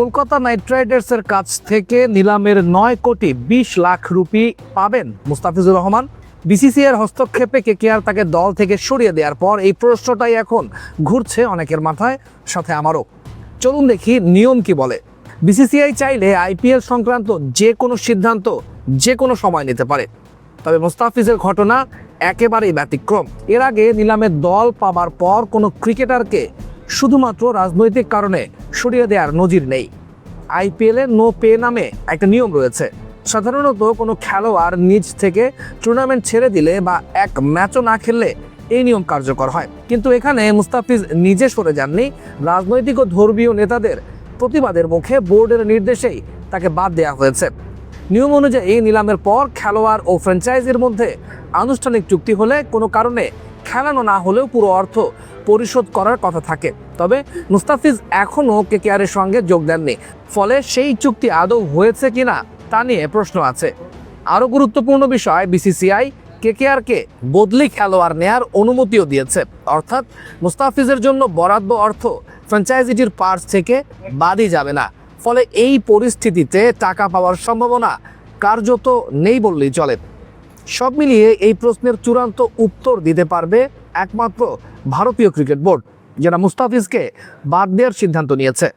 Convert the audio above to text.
Kolkata night রাইডার্সের কাছ থেকে নিলামের 9 কোটি 20 লাখ রুপি পাবেন মুস্তাফিজুর রহমান। বিসিসিআইয়ের হস্তক্ষেপে কেকেআর তাকে দল থেকে সরিয়ে দেওয়ার পর এই প্রশ্নটাই এখন ঘুরছে অনেকের মাথায়, সাথে আমারও। চলুন দেখি নিয়ম কি বলে। বিসিসিআই চাইলে আইপিএল সংক্রান্ত যে কোনো সিদ্ধান্ত যে কোনো সময় নিতে পারে, তবে মুস্তাফিজের ঘটনা একেবারেই ব্যতিক্রম। এর আগে নিলামে দল পাবার পর কোনো ক্রিকেটারকে শুধুমাত্র রাজনৈতিক কারণে সরিয়ে দেওয়ার নজির নেই। আইপিএলে নো পে নামে একটা নিয়ম রয়েছে। সাধারণত কোনো খেলোয়াড় নিজ থেকে টুর্নামেন্ট ছেড়ে দিলে বা এক ম্যাচও না খেললে এই নিয়ম কার্যকর হয়, কিন্তু এখানে মুস্তাফিজ নিজে সরে যাননি। রাজনৈতিক ও ধর্মীয় নেতাদের প্রতিবাদের মুখে বোর্ডের নির্দেশেই তাকে বাদ দেওয়া হয়েছে। নিয়ম অনুযায়ী নিলামের পর খেলোয়াড় ও ফ্র্যাঞ্চাইজির মধ্যে আনুষ্ঠানিক চুক্তি হলে কোনো কারণে খেলানো না হলেও পুরো অর্থ পরিশোধ করার কথা থাকে। তবে মুস্তাফিজ এখনও কেকেআরের সঙ্গে যোগ দেননি, ফলে সেই চুক্তি আদৌ হয়েছে কিনা তা নিয়ে প্রশ্ন আছে। আরও গুরুত্বপূর্ণ বিষয়, বিসিসিআই কেকেআরকে বদলি খেলোয়াড় নেয়ার অনুমতিও দিয়েছে, অর্থাৎ মুস্তাফিজের জন্য বরাদ্দ অর্থ ফ্র্যাঞ্চাইজিটির পার্স থেকে বাদই যাবে না। ফলে এই পরিস্থিতিতে টাকা পাওয়ার সম্ভাবনা কার্যত নেই বললেই চলে। সব মিলিয়ে এই প্রশ্নের চূড়ান্ত উত্তর দিতে পারবে একমাত্র ভারতীয় ক্রিকেট বোর্ড, যারা মুস্তাফিজকে বাদ দেওয়ার সিদ্ধান্ত নিয়েছে।